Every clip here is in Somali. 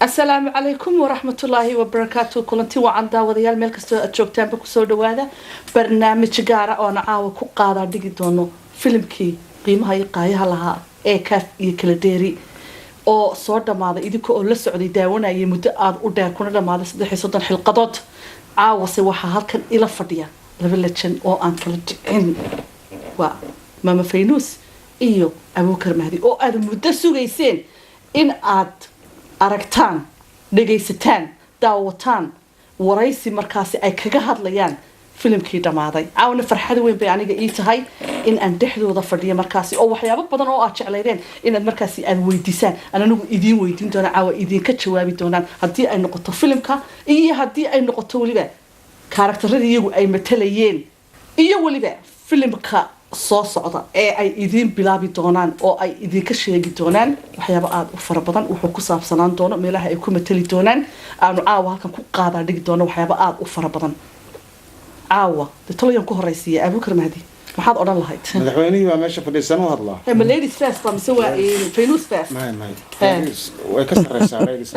السلام عليكم ورحمة الله وبركاته. كلنتي وعن داوديال مeel kasta aad joogtaan ba ku soo dhawaada barnaamij gaar ah oo caawa ku qaada dhigi doono filimkii qiimaha iyo qaayaha lahaa ee Kaaf iyo Kala Dheeri oo soo dhamaaday idinka oo la socday daawanayay muddo aad u dheer kuna dhamaaday 3 xilqadood. caawa se waxa halkan ila fadhiya laba lejan oo aan kala dhicin waa Mama Faynus iyo Abuukar Mahdi oo aad muddo sugayseen in aad aragtaan dhageysataan daawataan waraysi markaasi ay kaga hadlayaan filimkii dhamaaday. caawna farxad weyn bay aniga ii tahay in aan dhexdooda fadhiyo markaasi oo waxyaabo badan oo aad jeclaydeen inaad markaasi aad weydiisaan anagu idin weydiin doona caawa idinka jawaabi doonaan haddii ay noqoto filimka iyo haddii ay noqoto waliba karakteradii iyagu ay matalayeen iyo waliba filimka soo socda ee ay idin bilaabi doonaan oo ay idinka sheegi doonaan waxyaabo aad u fara badan wuxuu ku saabsanaan doono meelaha ay ku matali doonaan aanu caawa halkan ku qaada dhigi doono waxyaabo aad u fara badan. caawa taloyan ku horeysiya Abuukar Mahdi maxaad oran lahayd? madaxweynaha waa meesha fadhiisan oo hadla ma ladies first ma soo waa Faynus first ما way ka sareysaa ladies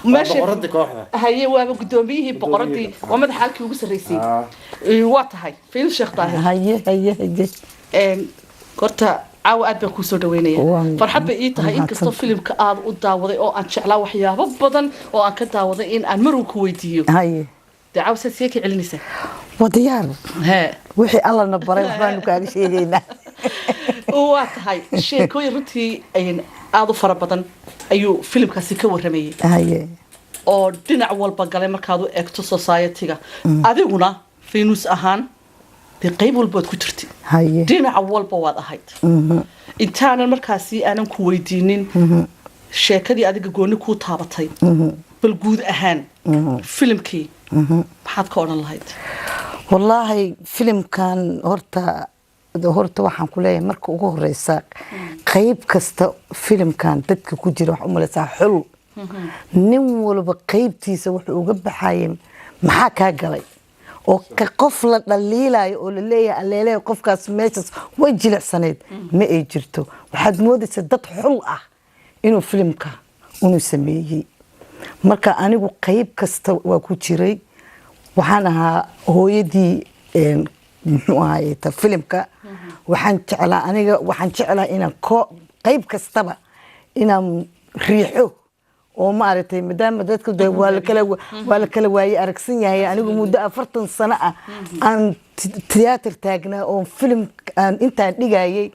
ماشي boqoradii kooxda haye waa gudoomiyihii boqoradii waa madax halkii ugu sareysay waa tahay Faynus Sheekh Taahir haye horta caawa aad baan ku soo dhaweynaya farxad bay ii tahay in kastoo filimka aad u daawaday oo aan jeclaa waxyaabo badan oo aan ka daawaday in aan mar ku weydiiyo haye daaw saasiye ka celinaysa wadiyaan wixii alla na baray waxaan kaaga sheegaynaa waa tahay sheekooyin runtii aad u fara badan ayuu filimkaasi ka waramayay haye oo dhinac walba galay markaad u eegto society-ga adiguna Faynus ahaan qayb walba ku jirtay haye dhinac walba waad ahayd intaan markaasi aanan ku weydiinin sheekadii adiga gooni ku taabatay bal guud ahaan filimkii maxaad ka oran lahayd? wallahi filimkan horta waxaan ku leeyahay marka ugu horeysa qayb kasta filimkan dadka ku jira wax u maleysaa xul nin walba qaybtiisa wuxuu uga baxayay maxaa ka galay oo ka qof la dhaliilay oo la leeyahay aleelay qofkaas meeshas way jilicsaneed ma ay jirto waxaad moodaysaa dad xul ah inuu filimka uu sameeyay. marka anigu qayb kasta waa ku jiray waxaan ahaa hooyadii muxuu ahaayay ta filimka waxaan jeclaa inaan qayb kastaba inaan riixo oo ma aragtay maadaama dadku waa la kala waayay aragsan yahay anigu muddo 40 sano ah aan tiyaatar taagnaa oo film aan inta dhigayay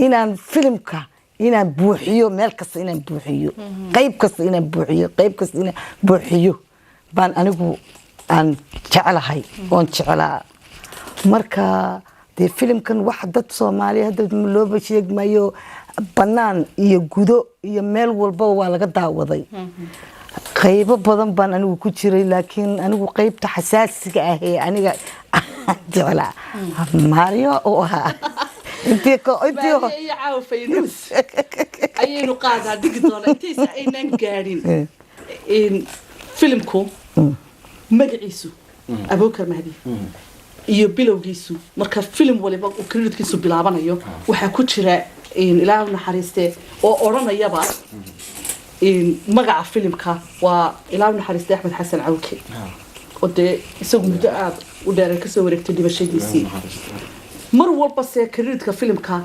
inaan filimka inaan buuxiyo meel kasta inaan buuxiyo qayb kasta inaan buuxiyo baan anigu aan jeclahay oon jeclaa. marka de filimkan wax dad Soomaaliya hadda loo basheegmayo banaan iyo gudo iyo meel walba waa laga daawaday qaybo badan baan anigu ku jiray laakiin anigu qaybta xasaasiga ah ee aniga jeclaa Mario oo ahaa intii caawa Faynus ayaynu qaadaa dhigi doona intiisa aynan gaadhin in filimku magaciisu Abuukar Mahdi iyo bilowgiisu marka film waliba uu creditkiisu bilaabanayo waxa ku jira ilaahu naxariiste oo oranayaba magaca filimka waa ilaahu naxariiste Axmed Xasan Cawke oo isagu muddo aad u dheer ka soo wareegtay dibashadiisii mar walba see creditka filimka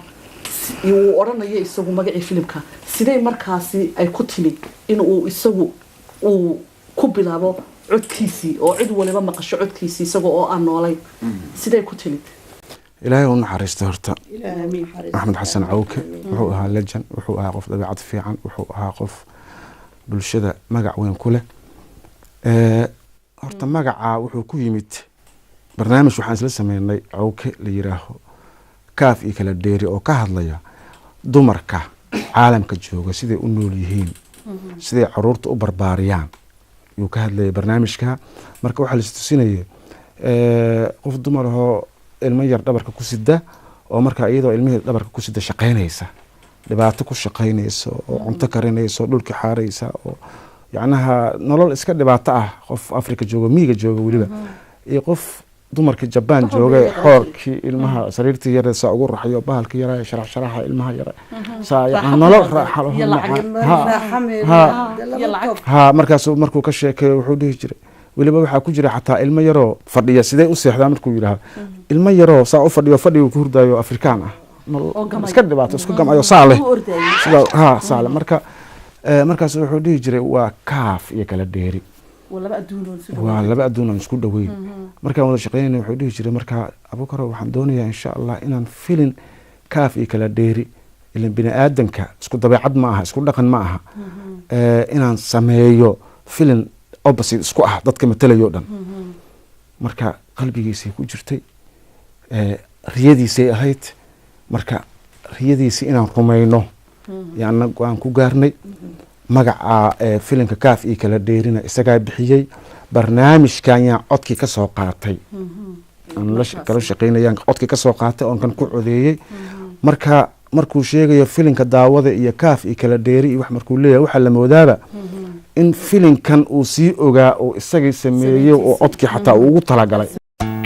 uu oranayo isagu magacii filimka sidee markaasi ay ku timi in uu isagu uu ku bilaabo codkiisii oo cid waliba maqasho codkiisii isagoo oo aan noolay sidee ku timid? ilaahay uu naxariisto horta Axmed Xasan Cawke wuxuu ahaa legend wuxuu ahaa qof dabeecad fiican wuxuu ahaa qof bulshada magac weyn ku leh horta magaca wuxuu ku yimid barnaamij waxaan isla sameynay Cawke la yiraaho Kaaf iyo Kala Dheeri oo ka hadlaya dumarka caalamka jooga sidee u nool yihiin sidee caruurta u barbaariyaan yuu ka hadlayay barnaamijka. marka waxa la istusinayay qof dumar oo ilmo yar dhabarka ku sida oo marka iyadoo ilmihii dhabarka ku sida shaqeynaysa dhibaato ku shaqeynaysa oo cunto karinaysa dhulka xaaraysa oo yacnaha nolol iska dhibaato ah qof Afrika jooga miiga jooga waliba iyo qof dumarka Japan joogay xoorkii ilmaha sariirtii yar saa ugu raxayo bahalkii yar sharaxa ilmaha yar saa yaan nolol raaxo ha markuu ka sheekay wuxuu dhihi jiray waliba waxa ku jira xataa ilmo yaroo fadhiya sidee u seexdaa markuu yiraahdo ilmo yaroo saa u fadhiyo ku hurdaayo Afrikaan ah iska dhibaato isku gamayo saale sida saale markaas wuxuu dhihi jiray waa kaaf iyo kala dheeri waa laba adduun isku dhaweyn markaan wada shaqeynayna wuxuu dhihi jiray marka Abuukar waxaan doonayaa insha Allah inaan filin kaaf iyo kala dheeri ilaa bini aadanka isku dabeecad ma aha isku dhaqan ma aha inaan sameeyo filin opposite isku ah dadka matalayo dhan marka qalbigiisa ku jirtay riyadiisa ahayd marka riyadiisa inaan rumayno yaana aan ku gaarnay magaca filimka kaaf iyo kala dheerina isaga bixiyay barnaamijkan yaa codkii ka soo qaatay aan la kala shaqeynayaan codkii ka soo qaatay oo kan ku codeeyay markuu sheegayo filimka daawada iyo kaaf iyo kala dheeri wax markuu leeyahay waxa la moodaaba in filimkan uu sii ogaa oo isagii sameeyay oo codkii xataa ugu talagalay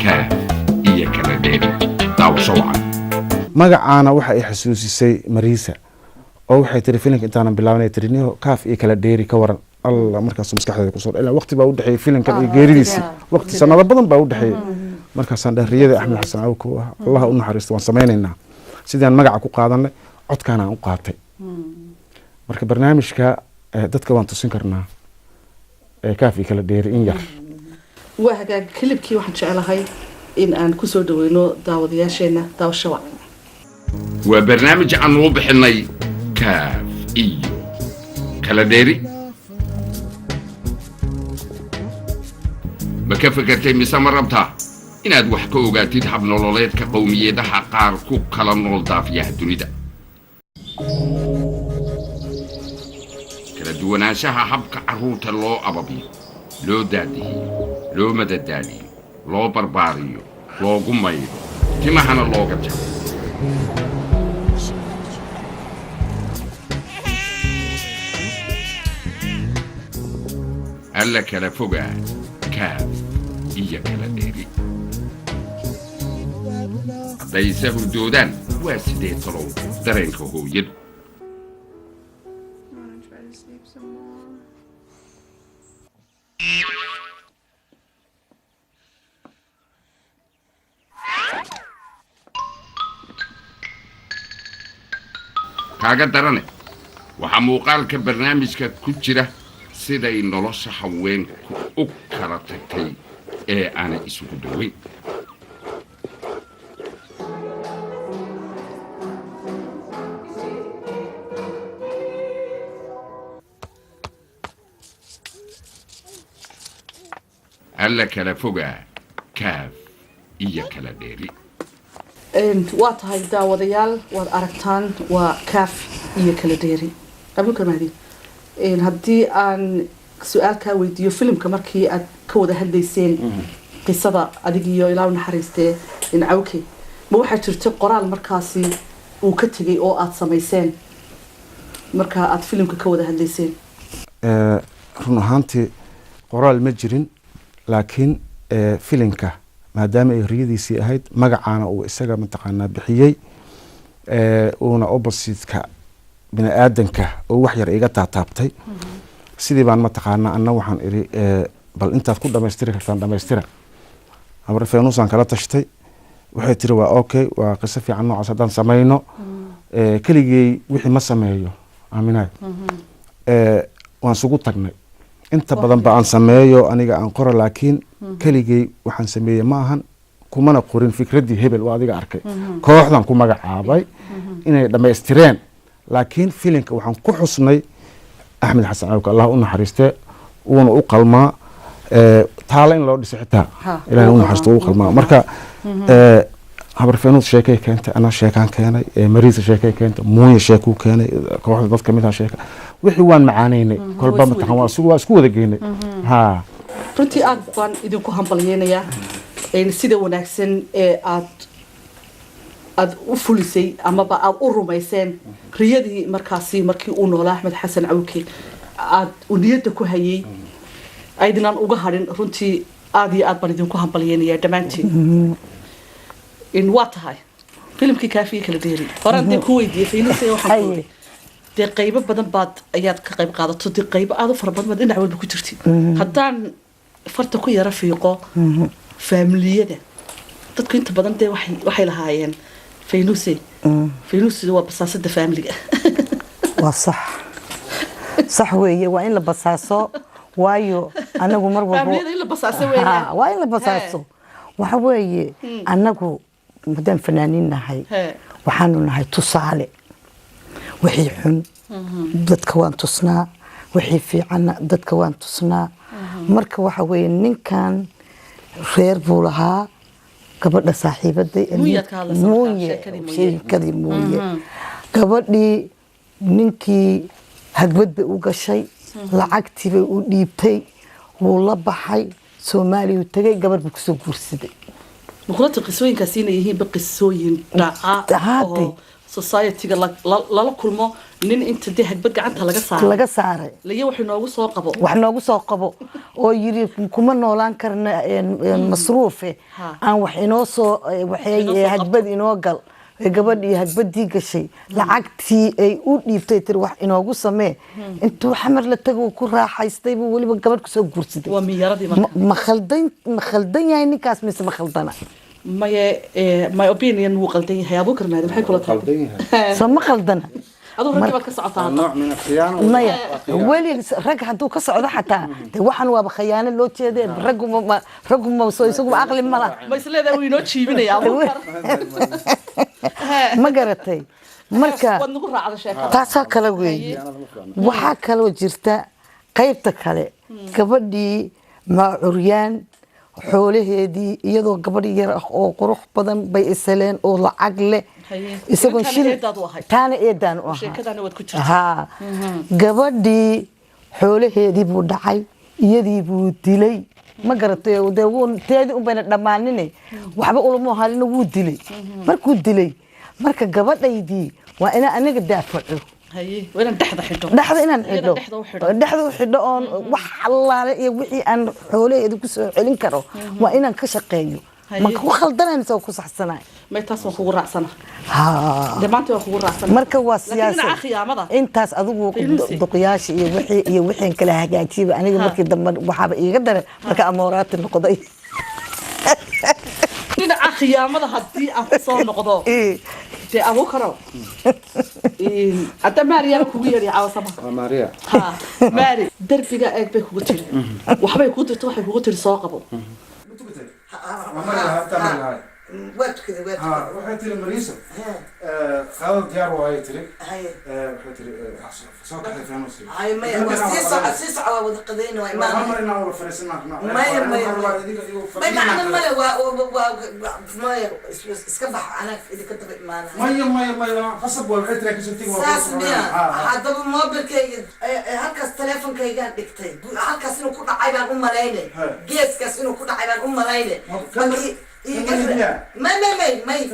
kaaf iyo kala dheeri daawasho wacan magacaana waxa ay xasuusisay Marisa oo waxay tiri filimka intaan bilaabanay tiriniyo kaaf iyo kala dheeri ka waran Allah markaas maskaxdeeda ku soo ilaa waqti baa u dhaxay filimkan iyo geeridiisa waqti sanado badan baa u dhaxay markaas aan dhahriyada Axmed Xasan Awko Allah u naxariisto waan sameeynaa sidaan magaca ku qaadanay codkaana aan u qaatay marka barnaamijka dadka waan tusin karnaa kaaf iyo kala dheeri in yar waa hagaag klibkii waxaan jecelahay in aan ku soo dhaweyno daawadayaasheena daawasho wacan waa barnaamij aan u bixinay kaaf iyo kala dheeri ma ka fikirtay mise ma rabtaa inaad wax ka ogaatid hab nololeedka qowmiyadaha qaar ku kala nool daafiyaha dunida kala duwanaanshaha habka carruurta loo ababiyo loo daadihiyo loo madadaaliyo loo barbaariyo loogu maydo timahana looga jaro alla kala fogaa kaaf iyo kala dheeri haddayse hurdoodaan waa sidee talow dareenka hooyadu kaaga darane waxaa muuqaalka barnaamijka ku jira siday nolosha haweenku u kala tagtay ee aanay isugu dhaweyn alla kala fogaa kaaf iyo kala dheeri waa tahay daawadayaal waad aragtaan waa kaaf iyo kala dheeri Abuukar Mahdi haddii aan su-aal kaa weydiiyo filimka markii aad ka wada hadlayseen qisada adigiyo ilaa naxariistee in Awke ma waxaa jirtay qoraal markaasi uu ka tegay oo aad samayseen marka aad filimka ka wada hadlayseen run ahaantii qoraal ma jirin laakiin filimka maadaama ay riyadiisii ahayd magacaana uu isaga mataqaanaa bixiyey uuna opposite-ka bini aadanka oo wax yar iga taataabtay sidii baan mataqaanaa anna waxaan iri bal intaad ku dhamaystiri kartaan dhamaystira amar feenusaan kala tashtay waxay tiri waa okay waa qiso fiican noocaas haddaan samayno keligay wixii ma sameeyo aaminaay waan sugu tagnay inta badan ba aan sameeyo aniga aan qora laakiin keligay waxaan sameeyay ma ahan kumana qorin fikradii hebel waa adiga arkay kooxdan ku magacaabay inay dhamaystireen laakiin filimka waxaan ku xusnay Axmed Xasan Awko Allah u naxariiste uuna u qalmaa taala in loo dhisay xitaa ilaahay u naxariisto u qalmaa marka habar feenud sheekay keentay ana sheekan keenay Marisa sheekay keentay Mooya sheekuu keenay kooxda dad kamid ah sheeka wixii waan macaaneynay kolba mataqan waa isku wada geynay runtii aad baan idinku hambalyeynaya sida wanaagsan ee aad u fulisay amaba aad u rumayseen riyadii markaasi markii uu noolaa Axmed Xasan Awke aad u niyada ku hayay aydinaan uga harin runtii aad iyo aad baan idinku hambalyeynaya dhammaantiin in waa tahay filimkii kaafiye kala dheeri horaan dee ku weydiiyey faynusay waxaan ku dee qaybo badan baad ayaad ka qayb qaadato dee qaybo aad u fara badan baad dhinac walba ku jirtid haddaan farta ku yara fiiqo faamiliyada dadku inta badan dee waxay lahaayeen faynusay waa basaasada faamiliga waa sax weeye waa in la basaaso waayo anagu mar walba faamiliyada in la basaaso weeyaan waa in la basaaso waxa weeye anagu madaan fanaaniin nahay waxaanu nahay tusaale wixii xun dadka waan tusnaa wixii fiicanna dadka waan tusnaa marka waxa weeye ninkan reer buu lahaa gabadha saaxiibaday sheekadii mooye gabadhii ninkii hagbad bay u gashay lacagtii bay u dhiibtay wuu la baxay Soomaaliya tagay gabadh buu kusoo guursaday muqlata qisooyinkaas inay yihiin qisooyin dhaca oo society-ga lala kulmo nin inta dee hagbad gacanta laga saaray laga wax noogu soo qabo oo yiri kuma noolaan karna masruufe aan wax inoo soo waxay hagbad inoo gal gabadhii hagbadii gashay lacagtii ay u dhiibtay tir wax inoogu samee intuu xamar la tago ku raaxaystay buu waliba gabadh kusoo guursaday waa miyaradii ma khaldan yahay ninkaas mise ma khaldana my opinion wuu qaldan yahay Abu Karmaad maxay kula tahay soo ma khaldana adoo rag baad ka socotaa nooc min khiyaano maya wali rag haduu ka socdo xataa waxan waa khiyaano loo jeeday rag ma soo isagu aqli ma laha ma isleedahay uu inoo jiibinaya Abu ma garatay marka wad nagu raacdo sheekada taasoo kale weeye waxa kale jirta qaybta kale gabadhii ma curyaan xoolaheedii iyadoo gabadh yar ah oo qurux badan bay isaleen oo lacag leh isagoo shil taana eedaan u sheekadana wad ku jirtaa gabadhii xoolaheedii buu dhacay iyadii buu dilay ma garatay teedii un bayna dhammaanin waxba ulama halina wuu dilay markuu dilay marka gabadhaydii waa ina anaga daafaco وين دحضة حدو دحضة إنا نحدو دحضة وحدو أن وح الله وحي أن حوله يدكس علين كرو وإنا كشقيو ما كو خلدنا نسوي كوس حسنا ما يتصل خور رأسنا ها دمانتي خور رأسنا مركب سياسة إنتاس أذوق دقياش يوحي كلها جاكيب أنا مركب دم وحاب يقدر مركب أمورات القضية إن أخي يا ماذا هدي أفصل نقضاء تي أبو كرو أنت ماريا كويري عاوزة ماريا ها ماري دربي جاء بك وقتلي وحبي كنت تروح وقتلي ساقبه وقت كذا وقت وحيت لي مريسة خالد ديار وهاي تري وحيت لي سوق حدا في نصي هاي ما سيس على ود قدين وإمام ما مرينا ولا فرسنا ما اسكبح أنا إذا كنت بإيمانه ما قصب والحيت لك سنتي ساسميا هذا ما بركي هالكاس تلفون كي قاعد دكتي هالكاس إنه كنا عيبان ليلة جيس كاس إنه كنا عيبان ليلة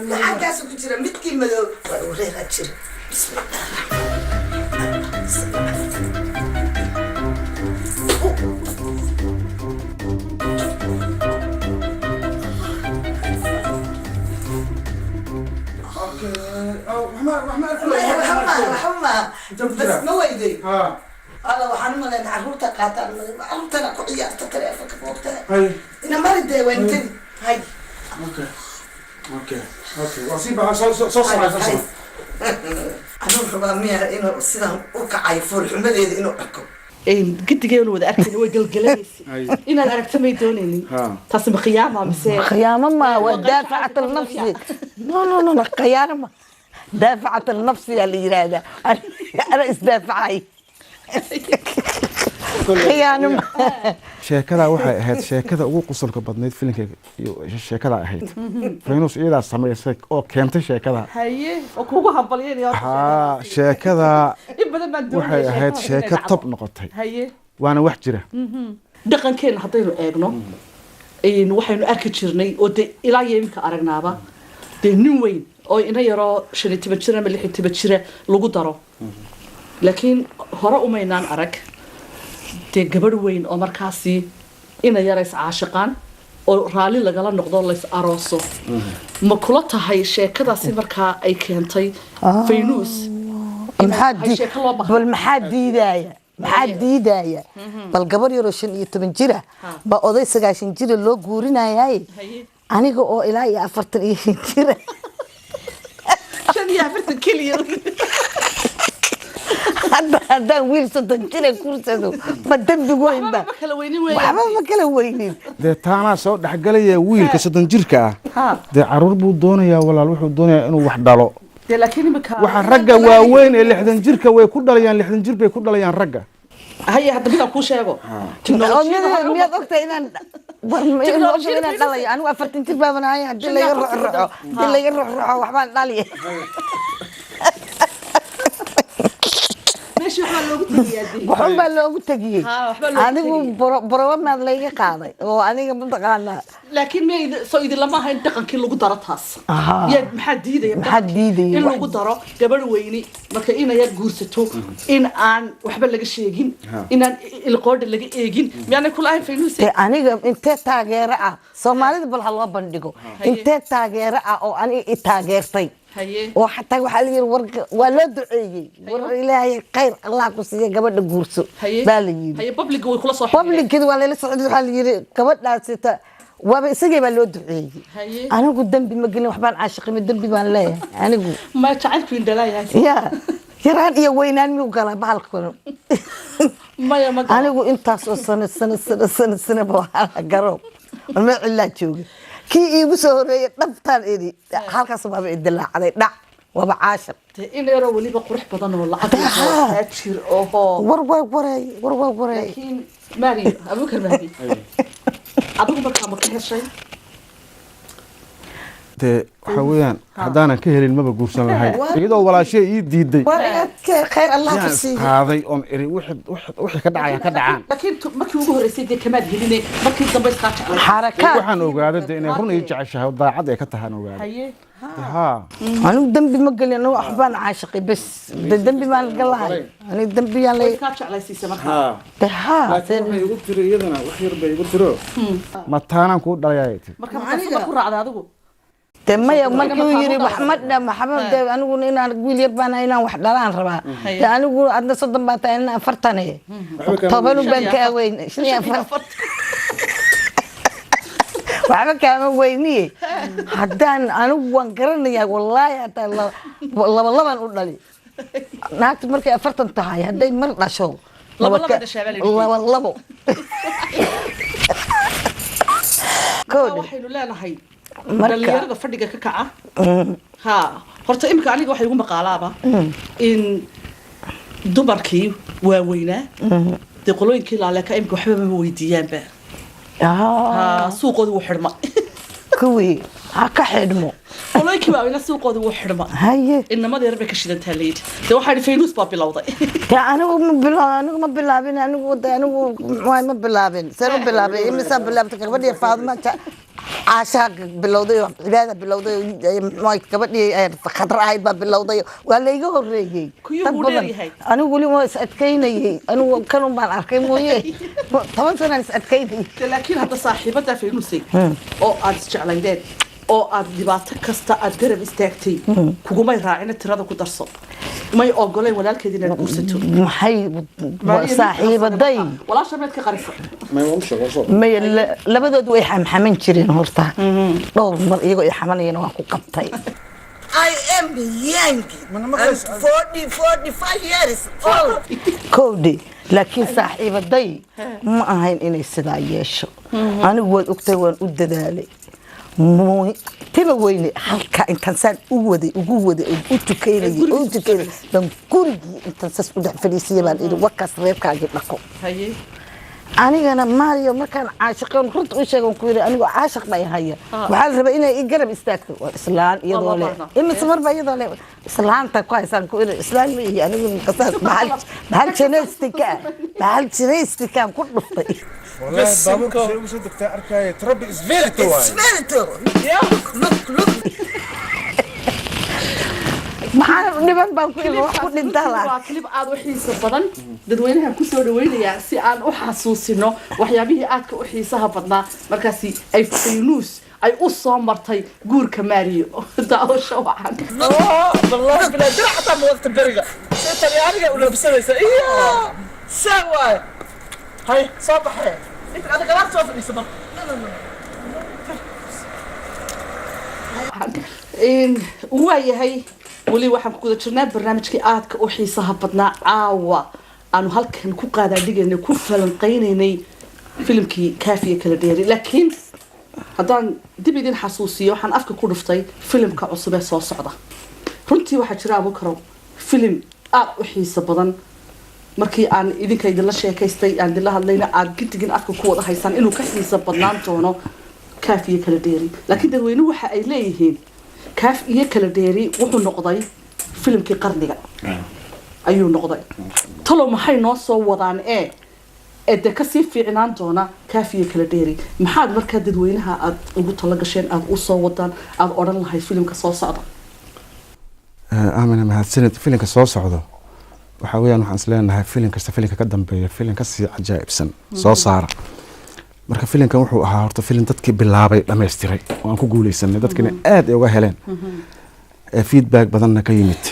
ما حاجة سكتيرة متكي ملو وريها تشير بسم الله بس ما ويدي هذا وحنما لأن عروتها قاتل عروتها كعيار تتريفك بوقتها إنه ما ردي وين كذي هاي اوكي وصيبها صوص على فصل أنا ربما إنه سيدا وقع يفور حمدي إنه أكو قد جايون وده أركن هو جلجلة إن أنا أركت ما يدوني تصم خيامة مسير خيامة ما ودافعة النفس لا خيامة دافعة النفس اللي يراده أنا إسدافعي خيانة sheekada waxay ahayd sheekada ugu qusulka badneyd filimka sheekada ahayd Venus iyada sameysay oo keentay sheekada haye oo kugu hambalyeeyay sheekada in badan baan doonay waxay ahayd sheeko top noqotay haye waana wax jira dhaqankeena hadaynu eegno waxaynu arki jirnay oo ilaa yeemka aragnaaba nin weyn oo ina yaro 15 jir ama 16 jir lagu daro laakiin hore umaynaan arag gabadh weyn oo markaasi ina yarays caashiqaan oo raali lagala noqdo lays arooso ma kula tahay sheekadaasi markaa ay keentay Faynuus maxaa diidaya bal gabar yar oo 15 jira ba oday 9 jira loo guurinayay aniga oo ilaa iyo 40 jira 40 kaliya hadda wiil 30 jira kursado ma dambi weyn ba ma kala weynin dee taana soo dhaxgalaya wiilka 30 jirka ah dee caruur buu doonayaa walaal wuxuu doonayaa inuu wax dhalo laakiin imika waxa ragga waaweyn ee 60 jirka way ku dhalayaan 60 jir bay ku dhalayaan ragga هيا هذا بيقول كل شيء مياد أكتر إن إن دليا أنا وفرتين تبى من هاي دليا يروح وحبان دليا ماشي وحبا لو تجي أنا برا ما دليا قاضي وأنا منطقة لكن ما صيد لما هاي انتقن كل قدرتها يا محديده محديده إلا قدره قبل ويني marka يا guursato in aan waxba laga sheegin inaan ilqood laga eegin yani kulahay Faynuus aniga intee taageero ah Soomaalida bal hal loo bandhigo intee taageero ah oo ani taageertay oo xataa waxa la yiri warka waa loo duceeyay war Ilaahay khayr Allah ku siiyo gabadha guurso baa la yiri hay public way kula soo public waa la socday waxa la yiri gabadhaasita وابا سجى بالو دعي أنا قدام بمجنون وحبان عاشق من الدم بان لا أنا قو ما تعرف وين دلايا يا يران يا وينان مو قال بالكم ما يا ما أنا قو أنت سنة بوحال قرب ما علا تشوف كي يبصور نبتان إيدي حالك سبب الدلع عليه لا وابا عاشق إن يروا لي بقرح بدن والله عاد تشير أوه ور لكن ماري أبوك المهدي أبوك مركب مركب شيء dee waxa weeyaan haddaanan ka helin maba guursan lahayn iyadoo walaashay ii diiday khayr Allah ka siiyo qaaday on eri wixii ka dhacaya ka dhacaan laakiin markii ugu horeysay dee kamaad helinay markii dambe iska jeclay xarakaad waxaan ogaaday dee inay run ii jeceshahay daacad ay ka tahaan ogaaday ها أنا دمبي ما قال أنا أحبان عاشقي بس دمبي ما قال أنا دمبي يعني كاتش على سيسة ها ها لكن يقول ترى يدنا وحير بيقول ترى ما تانا كود داياتي مركب أنا كورة على هذا تما يا مركب يري محمد أنا أقول إن أنا أقول يربنا هنا واحد لان ربع أنا أقول عندنا صدم باتين أفرتني طبعا بنك وين شنو أفرت وعما كان ويني حدان أنا وانقرني يا والله حتى الله ما نقول لي ناكت مركي أفرت انتهاي هدي مرة شو والله كود حلو لا هي اللي يرضى فردقة كعة ها horta imika aniga waxa igu maqaalaaba in dumarkii waaweynaa de qolooyinkii laaleka imika waxba ma weydiiyaanba suuqooda wuu xidhma kuwii ha ka xidhmo qolooyinkii waaweynaa suuqooda wuu xidhma haye inamada yar bay ka shidantaa layidhi de waxaa idhi Faynuus baa bilowday anigu ma bilaabin ma bilaabin saan u bilaabay imisa bilaabtay gabadhii Faaduma عاشق بلودي عبادة بلودي ما كبدي خطر عيد بلودي ولا يجور ريجي أنا أقول ما سأتكيني أنا كانوا مع الأركان مويه طبعا أنا سأتكيني لكن هذا صاحبته في نوسي أو أرجع على oo aad dhibaato kasta aad garab istaagtay kuguma raacina tirada ku darso may ogoleen walaalkeedina aad guursato maxay saaxiibaday walaasha meed ka qarisa may labadood way xamxaman jireen horta dhowr mar iyagoo ay xamanayeen waan ku qabtay I am young. I'm 45 years old. كودي لكن صاحبتي ما أهين إني سدا يشو أنا قول أكتر وأددالي تبى ويني حلقة إنت إنسان أودي أوتكيلي لما كوري إنت إنسان أودع فليسية بعد إذا وكاس ريبك أجيب لكم أنا ماريو ما كان عاشقين كنت أشجعهم كوري أنا عاشق ما هي وحال ربعنا يجرب يستكتر إسلام يضولي إما سمر بيضولي إسلام تكويس أنا كوري إسلام يعني من قصة بحال شنيستكا كل نفطي والله بابك شيء وصدق تعرف تربي إسفيرتو It's very true. Look. maxaa dhiban baan ku imi wax ku dhintaa la waa clip aad u xiiso badan dadweynaha ku soo dhaweynayaa si aan u xasuusino waxyaabihii aadka u xiisaha badnaa markaasi ay Faynuus ay u soo martay guurka Maariyo daawasho wacan والله بلا درع حتى ما وقت برقة سيطر يارجع ولا بسويسة إياه سوا هاي صباح أنت قاعد قرأت صوت اللي سبب waayahay weli waxaan ku guda jirnaa barnaamijkii aadka u xiisaha badnaa caawa aanu halkan ku qaadaadhigaynay ku falanqaynaynay filimkii kaafiya kala dheeri laakiin haddaan dib idin xasuusiyo waxaan afka ku dhuftay filimka cusub ee soo socda runtii waxaa jira abukarow filim aad u xiiso badan markii aan idinka idinla sheekaystay aan idinla hadlayna aad gidigin afka ku wada haysaan inuu ka xiiso badnaan doono kaafiya kala dheeri laakiin dadweynuhu waxa ay leeyihiin kaaf iyo kala dheeri wuxuu noqday filimkii qarniga ayuu noqday talo maxay noo soo wadaan de kasii fiicnaan doona kaaf iyo kala dheeri maxaad markaa dadweynaha aad ugu tala gasheen aad u soo wadaan aad odhan lahayd filimka soo socda aamina mahadsanid filimka soo socdo waxaa weeyaan waxaan isleenahay filim kasta filimka ka dambeeya filim kasii cajaa'ibsan soo saara marka filimkan wuxuu ahaa horta filim dadkii bilaabay dhammaystiray oo aan ku guuleysanay dadkina aad ay uga heleen feedback badanna ka yimid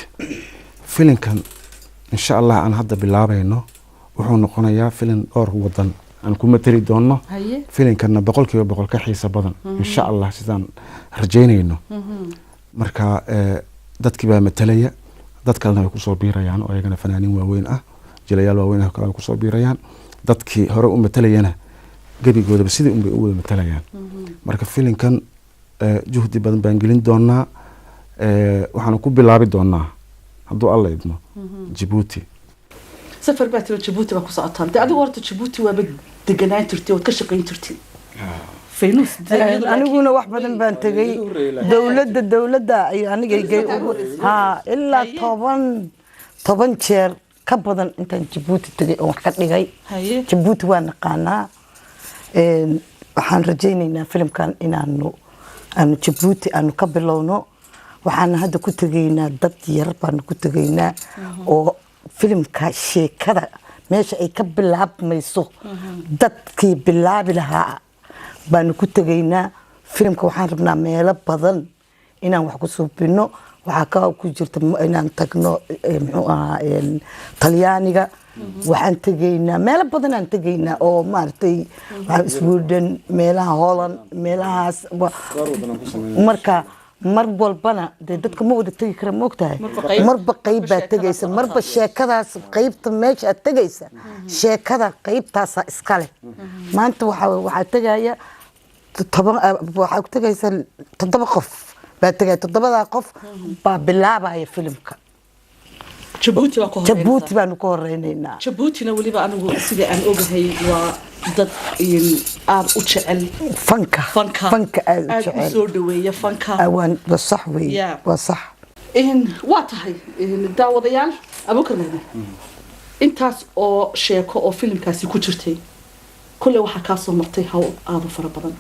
filimkan insha allah aan hadda bilaabayno wuxuu noqonayaa filim dhowr wadan aan ku matali doono filimkana 100% ka xiiso badan insha allah sidaan rajaynayno marka dadkii baa matalaya dad kalena way ku soo biirayaan oo ayagana fanaaniin waaweyn ah jilayaal waaweyn ah kale ku soo biirayaan dadkii hore u matalayana gabigoodaba sidii un bay u wada matalayaan marka filimkan juhdi badan baan gelin doonaa waxaan ku bilaabi doonaa hadduu alla idmo Djibouti safar baa tiro Djibouti baa ku socotaan de adigu horta Djibouti waa deganaan jirtay oo ka shaqayn jirtay Faynuus aniguna wax badan baan tagay dawladda ay aniga ilaa 10 jeer ka badan intaan Djibouti tagay oo wax ka dhigay Djibouti waa naqaanaa waxaan rajaynaynaa filimkan inaanu Djibouti aanu ka bilowno waxaan hadda ku tagaynaa dad yar baan ku tagaynaa oo filimka sheekada meesha ay ka bilaabmayso dadkii bilaabi lahaa baan ku tagaynaa filimka waxaan rabnaa meelo badan inaan wax ku suubino waxaa ka ku jirta inaan tagno muxuu ahaa Talyaaniga waxaan tagaynaa meelo badan aan tagaynaa oo maartay Sweden meelaha Holland meelahaas marka mar walbana dadka ma wada tagi kara moogtahay marba qayb baa tagaysa marba sheekadaas qaybta meesha aad tagaysa sheekada qaybtaas iska leh maanta waxa tagaya waxaa ku tagaysa 7 qof baa tagay 7 qof baa bilaabaya filimka Djibouti baan ku horeynaynaa Djiboutina waliba anigu sida aan ogahay waa dad aad u jecel fanka aad u jecel soo dhaweeya fanka waan sax weey waa sax waa tahay daawadayaal Abuukar Mahdi intaas oo sheeko oo filimkaasi ku jirtay كله واحد كاسو مرتي هاو هذا فرق بدن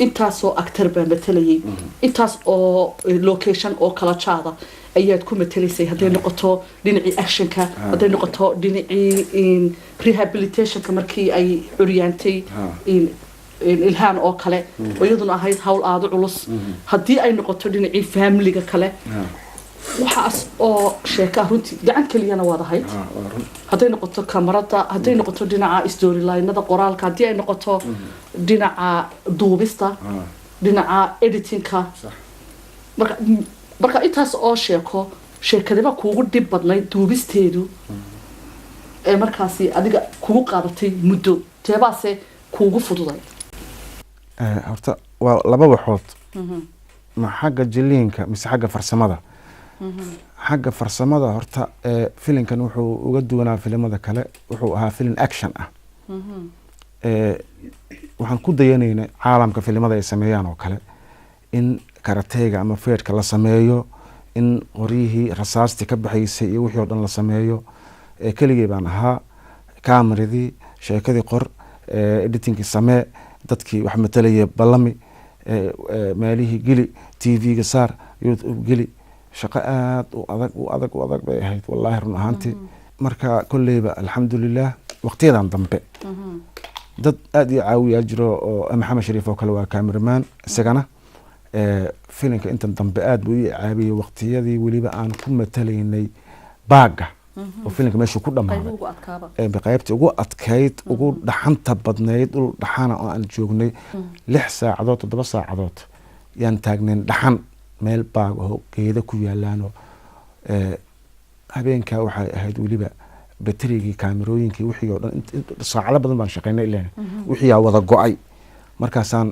إنتاسو أكتر بمثلي إنتاسو لوكيشن أو كلاشادا أياد كم مثلي هذين نقطة دينعي أكشن كا هذين نقطة دينعي إن ريهابيليتيشن كمركي أي أورينتي إن الهان أو كله ويدون هاي هاول هذا علص هدي أي نقطة دينعي فاميلي كله waxaas oo sheeka runtii gacan kaliyana wada hayd haday noqoto kamarada haday noqoto dhinaca storyline-nada qoraalka haday ay noqoto dhinaca duubista dhinaca editing-ka marka intaas oo sheekadaba kuugu dib badnayd duubisteedu ee markaasi adiga kugu qaadatay muddo teebaase kuugu fududay horta waa laba waxood ma xagga jiliinka mise xagga farsamada xagga farsamada horta filimkan wuxuu uga duwanaa filimada kale wuxuu ahaa filim action ah waxaan ku dayanaynay caalamka filimada ay sameeyaan oo kale in karateyga ama feedhka la sameeyo in qoryihii rasaastii ka baxaysay iyo wixii oo dhan la sameeyo keligii baan ahaa kamaradii sheekadii qor editingkii samee dadkii wax matalaya ballami meelihii geli tv-ga saar youtube geli shaqo aad u adag bay ahayd wallaahi run ahaantii marka kolleyba alxamdulilah waqtiyadan dambe dad aad iyo caawiyaa jiro oo maxamed shariif oo kale waa cameraman isagana filimka intan dambe aad buu ii caabiyey waqtiyadii weliba aan ku matalaynay baaga oo filimka meeshuu ku dhammaaday qaybtii ugu adkayd ugu dhaxanta badnayd dhul dhaxana oo aan joognay 6 saacadood 7 saacadood yaan taagnayn dhaxan meel baag oo geeda ku yaalaanoo habeenkaa waxay ahayd weliba baterigii kaamirooyinkii wixii oo dhan saacado badan baan shaqaynay ilaa wixii aa wada go-ay markaasaan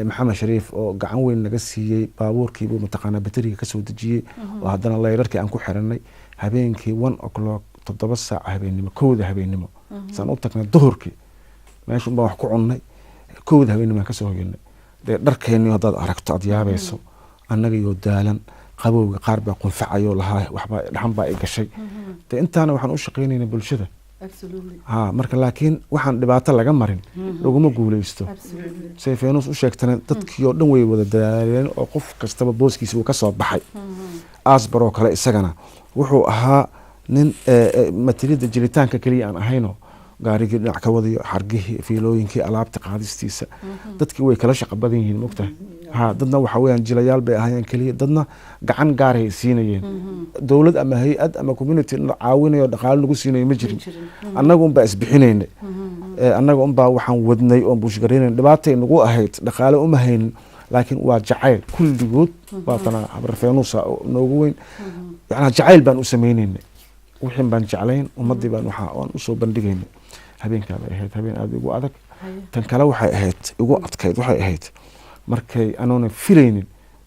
maxamed shariif oo gacan weyn naga siiyey baabuurkiibuu mataqaanaa bateriga kasoo dejiyey oo haddana layrarkii aan ku xiranay habeenkii 1 o'clock 7 saac habeenimo 1 habeenimo saan u tagnay duhurkii meesha baan wax ku cunnay 1 habeenimo aan kasoo hoyanay dee dharkeennii haddaad aragto aad yaabayso annaga iyo daalan qabowga qaar baa qunfacayo lahaa waxbaa dhaxan baa ay gashay dee intaana waxaan u shaqaynaynaa bulshada ha marka laakiin waxaan dhibaato laga marin laguma guuleysto say Feenus u sheegtana dadkii oo dhan way wada dadaaleen oo qof kastaba booskiisa uu ka soo baxay asbar oo kale isagana wuxuu ahaa nin materida jiritaanka kaliya aan ahayno gaarigii dhinac ka wadayo xargihii fiilooyinkii alaabta qaadistiisa dadkii way kala shaqo badan yihiin mogtahay ha dadna waxa weeyaan jilayaal bay ahaayeen kaliya dadna gacan gaar ay siinayeen dawlad ama hay-ad ama community caawinayo dhaqaale lagu siinayo ma jirin annaga unbaa isbixinaynay annaga unbaa waxaan wadnay oon buushgaraynay dhibaatay nagu ahayd dhaqaale uma haynin laakiin waa jacayl kulligood waatana habar Feenuusa noogu weyn yacnaa jacayl baan u sameynaynay wixin baan jeclayn ummadii baan waxaan usoo bandhigaynay habeenkaa bay ahayd habeen aad ugu adag tan kale waxay ahayd ugu adkayd waxay ahayd markay anoona filaynin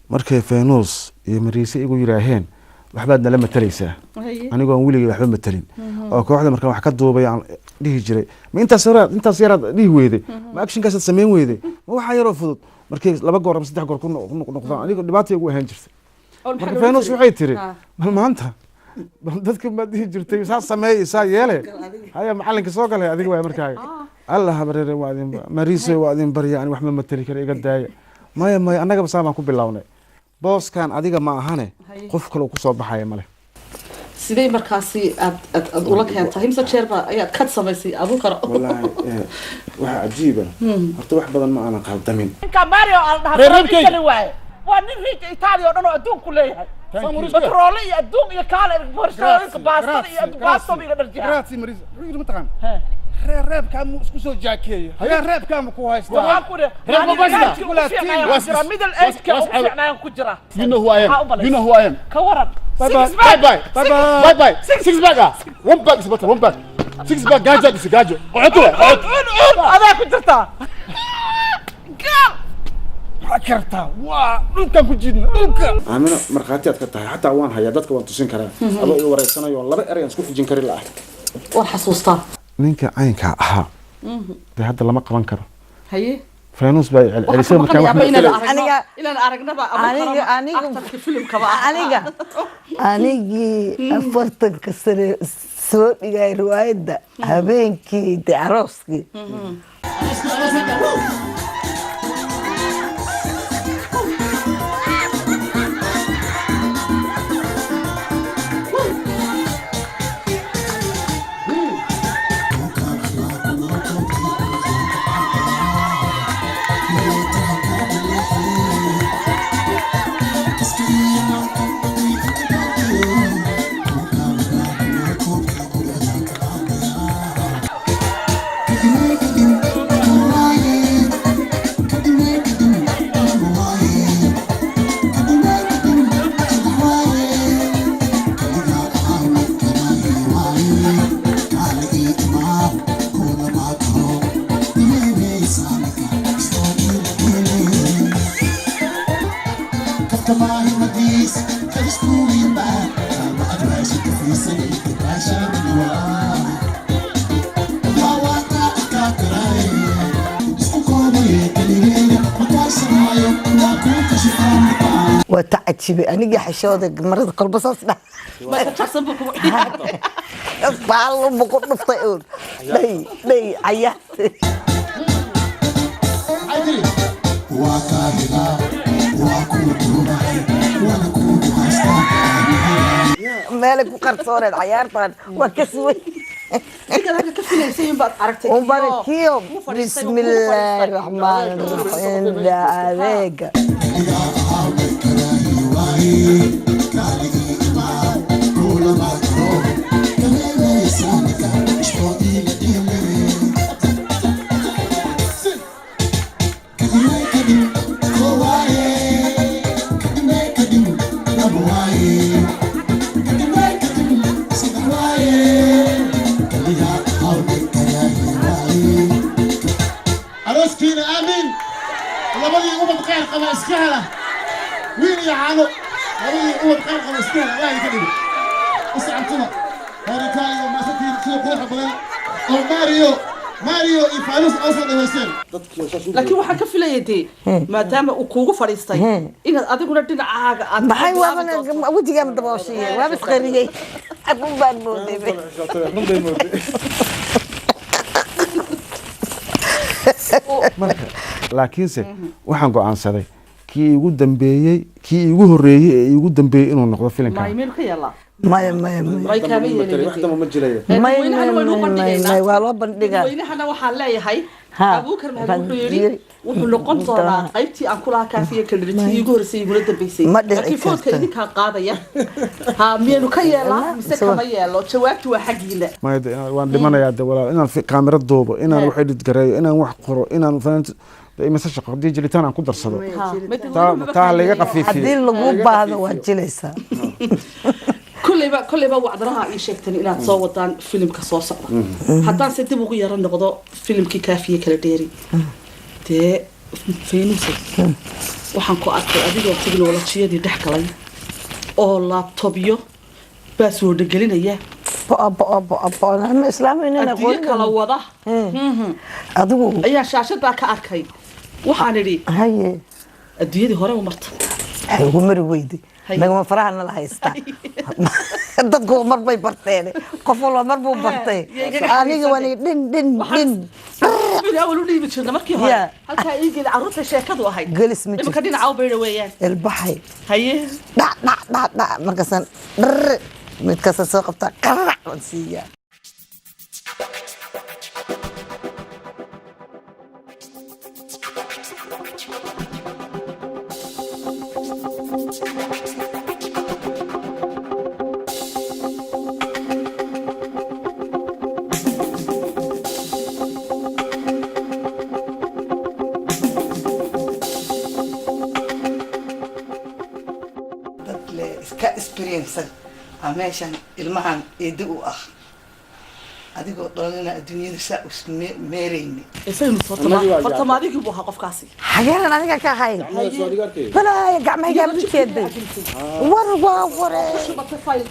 markay Feenuus iyo Mariise igu yiraaheen waxbaad nala matalaysaa anigoo aan weligay waxba matalin oo kooxda markaan wax ka duubay aan dhihi jiray ma intaas yaraad dhihi weyday ma actionkaasaad sameyn weyday ma waxa yaroo fudud markay 2 goor ama 3 goor ku noqdaan anigoo dhibaatay ugu ahaan jirtay marka Feenuus waxay tiri mal maanta dadka ma dhihi jirtay saa sameeyay saa yeelay haya macalinka soo galay adiga way markaa Allah habareere waa idin Mariise waa idin bariya aan wax ma matali kara iga daaya maya annaga bas aan ku bilownay booskan adiga ma ahane qof kale ku soo baxay male sidee markaasi aad ula keentay himsa jeerba ayaad ka samaysay abuukar wallahi waxa ajiiba horta wax badan ma aanan qaldamin ninka Mario al dhahay waay waa nin riik Itaaliya oo dhan oo adduunku leeyahay batrool iyo adduun iyo kaale borsooyinka baastada iyo baasto biga dharjiha grazie Marisa ruugi ma taqaan reebka mu isku soo jaakeeyo reebka ma ku haysto waxaan ku middle age ka u fiicnaan ku jira you know who I am ka waran bye six bag one bag is better one bag six bag gaajo adaa ku jirta karta waa dhulkan ku jidna dhulka amina marqaatiyaad ka tahay xataa waan hayaa dadka waan tusin karaa adoo ii wareysanayo 2 eray aan isku fujin kari la'ah war xasuustaa ninka caynka ahaa de hadda lama qaban karo haye Feenuus baa celisay markaa wax inaan aragnaba aniga filimka anigi 40 sano soo dhigay riwaayada habeenkii arooskii وتعجبي أنا حشودك مرة قلب صاصنا ما تحسب بكم بالله بقول نفطيون لي عيات وكاهنا وكوتو معي وكوتو meelay ku qarsooneed cayaartan waa ka suway ninkan halka ka filaysay in baad aragtay وباركيو بسم الله الرحمن الرحيم دا adeega عروسكينا آمين لبدي أمم قاعد قبل إسكهلة وين يا عالو لبدي أمم قاعد قبل إسكهلة الله يكرمك اسعدتنا هاريكاي وما ستير كيف روح بدل أو ماريو إفانوس أصلا وسيم laakiin waxaan ka filayay maadaama uu kuugu fadhiistay inaad adiguna dhinacaaga aad maxay waa wajiga madabooshiye waa bisqariyay abun baan mooday laakiinse waxaan go'aansaday kii igu dambeeyey kii igu horeeyey ee igu dambeeyey inuu noqdo filimka maaymeelu ka yeelaa maya way kaama yeelin may waa loo bandhigaa weynahana waxaan leeyahay abuukar maxamed wuxuu yidhi wuxuu noqon doonaa qaybtii aan kulahaa kaafiya kadhiritii igu horeysay igula dambeysay laakiin foodka idinkaa qaadaya ha miyaynu ka yeelaa mise kama yeelo jawaabtu waa xaggiina waan dhimanayaa de walaal inaan kaamira duubo inaan wax edit gareeyo inaan wax qoro inaan imase shaqo haddii jilitaan aan ku darsado taa laga qafiifiyo haddii lagu baahdo waad jilaysaa كليبا وعدرها إيش يكتني إلى تصوّدان فيلم كصوصة حتى سيدي بقول يا رنا قضاء فيلم كافية كلا ديري ده فين وصل وحنكو أكل أبي لو تقول ولا شيء دي ضحك علي أو لابتوبيو بس ورجلنا إياه أبا أنا إسلامي أنا أقول كلا وضع أدو أي شاشة باك أركي وحنري هاي الدنيا هورا ومرت هو مرويدي نجم فرحنا الله يستع dadku mar bay barteen qof walba mar buu bartay aniga wali din ila wali dhibi jirna markii hore halka ay geed carruurta sheekadu ahayd galis mid imka dhinaca bayra weeyaan ilbaxay haye dhac markasan dhar mid kasta soo qabta qarac wasiya meeshan ilmahan eedi u ah adigoo dhalina adduunyada saa u meerayni isaynu fartamaadigi buu ahaa qofkaasi xageeran adiga ka ahay balaa gacmayga bikeeday war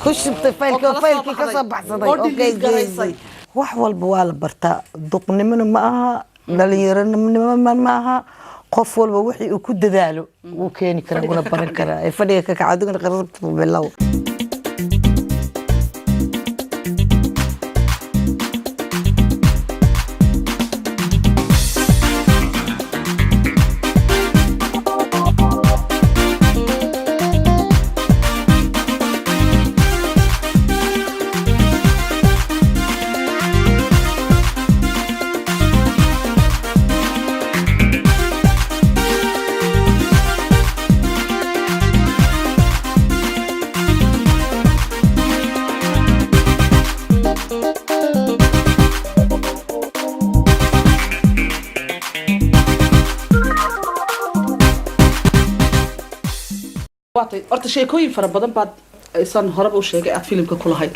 ku shubtay faylkii ka soo baxsaday wax walba waa la bartaa duqnimona ma aha dhalinyaronimo ma aha qof walba wixii uu ku dadaalo wuu keeni karaa una baran karaa ee fadhiga ka kaca adiguna qarabta bilow horta sheekooyin fara badan baad isan horeba u sheegay aad filimka ku lahayd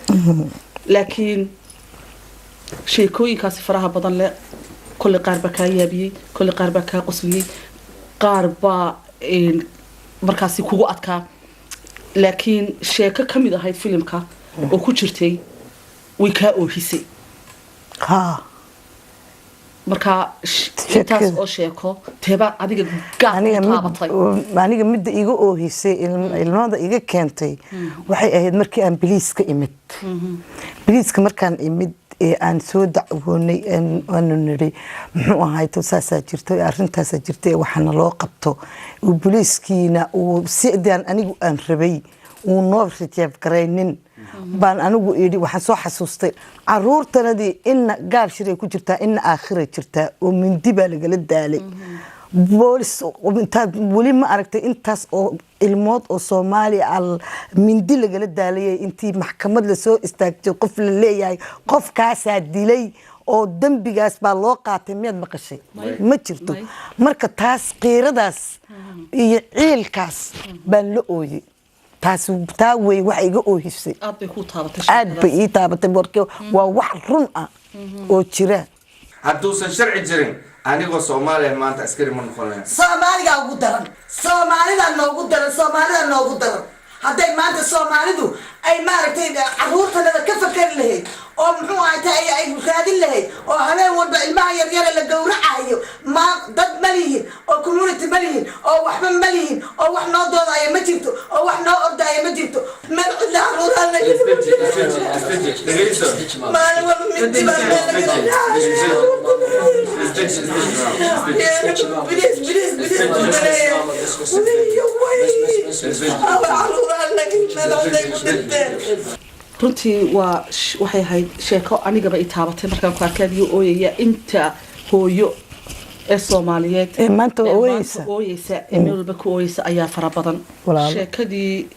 laakiin sheekooyinkaasi faraha badan leh kulli qaar baa kaa yaabiyey kulli qaar baa kaa qosliyey qaar baa markaasi kugu adkaa laakiin sheeko ka mid ahayd filimka oo ku jirtay way kaa oohisay marka intaas oo sheeko teeba adiga taabatay aniga midda iga oohisay ilmada iga keentay waxay ahayd markii aan biliiska imid biliiska markaan imid ee aan soo dacwoonay aanu niri muxuu ahayd saasaa jirto arrintaasaa jirta waxaana loo qabto biliiskiina uu sidaan anigu aan rabay uu noo rijeeb garaynin baan anigu idhi waxaan soo xasuustay caruurtanadii inna gaab shiray ku jirtaa inna aakhiray jirtaa oo mindi baa lagala daalay boolis intaad weli ma aragtay intaas oo ilmood oo Soomaaliya al mindi lagala daalayay intii maxkamad la soo istaagtay qof la leeyahay qofkaasaa dilay oo dambigaas baa loo qaatay miyaad maqashay ma jirto marka taas qiiradaas iyo ciilkaas baan la ooyay taas taa way wax iga oohisay aad bay ii taabatay markii waa wax run ah oo jira hadduusan sharci jirin anigoo Soomaaliya maanta askari ma noqonayo Soomaaliga ugu daran Soomaalida noogu daran hadday maanta Soomaalidu ay maaragtay caruurtooda ka fakar lahayd oo muxuu ahaatay ay raadin lahayd oo habeen walba ilmaha yaryar la gowracayo ma dad malihin oo community malihin oo waxba malihin oo wax noo doodaya ma jirto oo wax noo ordaya ma jirto man cidla caruurana runtii waxay ahayd sheeko anigaba i taabatay markaan ku arkay adiga ooyaya inta hooyo ee Soomaaliyeed ee maanta ooyeysa meel walba ku ooyeysa ayaa fara badan sheekadii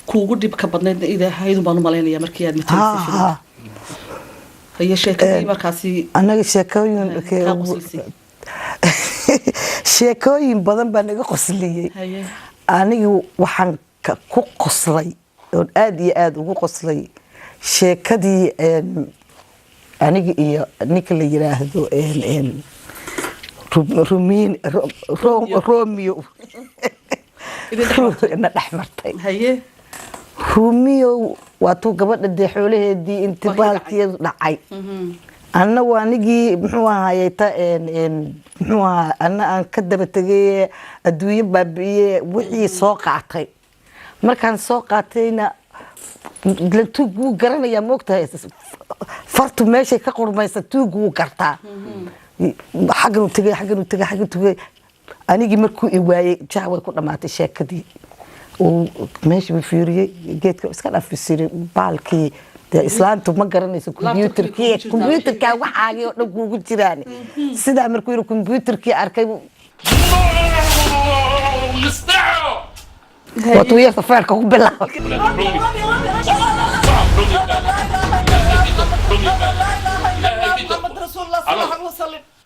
kuugu dhibka badnayd ilaahay baan u maleynayaa markii aad mataysay هي sheekadii markaasi anaga sheekooyin badan baan naga qosliyay aniga waxaan ku qoslay oo aad iyo aad ugu qoslay sheekadii aniga iyo ninka la yiraahdo Romeo ina dhaxmartay haye Romeo waatu gabadha xoolaheedii intibaalkii dhacay anna waanigi muxuu ahaayay muxuu ahaa anna aan ka daba tagay adduunyo baabiye wixii soo qaatay markaan soo qaatayna la tuugu garanaya moogtahay fartu meeshay ka qurmaysa tuugu gartaa xaggan u tagay anigi markuu i waayay jaaway ku dhamaatay sheekadii oo meeshii fiiriyay geedka iska dhafisay baalkii islaantu ma garanayso computerka waxaagii oo dhan kuugu jiraan sida markuu yiri computerkii arkay wato yeerta feerka ku bilaabay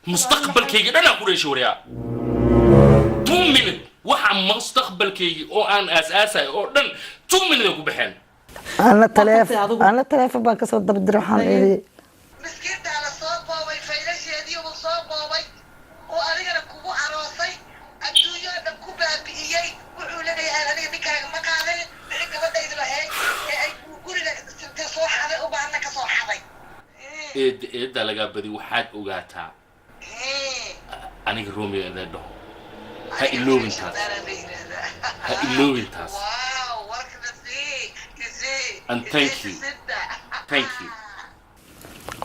mustaqbalkayga dhan aan ku dheesho wariyaa 2 minute waxa mustaqbalkayga oo aan aas-aasay oo dhan 2 minute ku baxeen أنا تلف بانك صوت بدر حامي مسكين على صوت بابا فيلاش يدي وصوت بابا وأنا كوبو عروسي الدنيا نكوبها بإياي وعلي أنا بك مقالة لك بدأ يدري هاي كل تصوح هذا وبعنك صوح هذا إيه لقى بدي وحد وقعتها أنا روميو إذا ده هاي اللوبين تاس هاي اللوبين تاس and thank you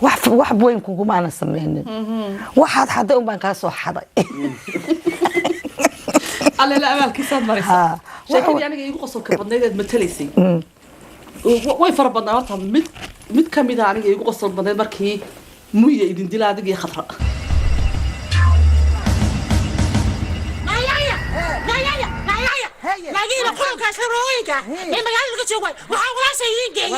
wax weyn kugu maana sameeynin waxaad xaday un baan ka soo xaday alla la amalkiisad maraysa sheekadii aniga igu qosolka badnayd matalaysay way fara badnaa horta mid kamid ah aniga igu qosol badnayd markii muye idin dilaa adiga iyo khadra لكن أقول كسرويك إما قال لك شوي وحاول أسيين جاي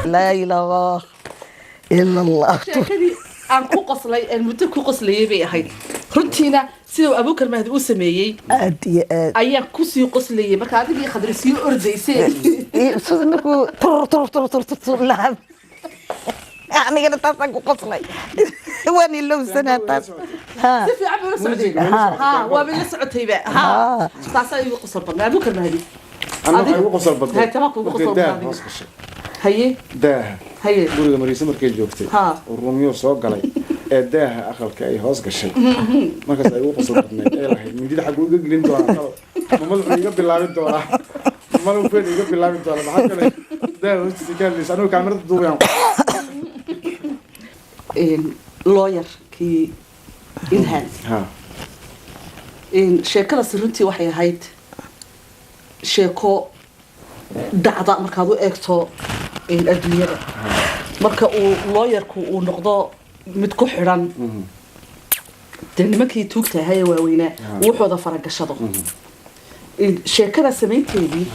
لا إله إلا الله sheekadii aan ku qoslay muddo ku qoslayay bay ahayd runtiina sidoo Abuukar Mahdi uu sameeyay aad iyo aad ayaan ku sii qoslayay marka adigii khadri sii ordaysay tur laab aniga taas aan ku qoslay waan ilowsanaa taas si fiican bay la socday ha waa bay la socotay ba ha taas ay ugu qosol badnaa abu karmaadi أنا أقول قصر بدل هاي تمام أقول قصر بدل هي داها هي guriga mariisa markay joogtay rumiyo soo galay ee daaha aqalka ay hoos gashay markaas ay ugu qosol badnayd ee lahayd mindida xag uga gelin doonaa madaxu iga bilaabin doonaa madaxu iga bilaabin doonaa maxaa kale daaha hoostiisa ka hadlaysa anuu kaamirada duubayaan lawyer kii ilhaan sheekada runtii waxay ahayd sheeko dhacda markaad u eegto adduunyada marka uu lawyerku uu noqdo mid ku xidhan dee nimankii tuugta ahaa ee waaweynaa wuxooda faragashado sheekada samaynteedii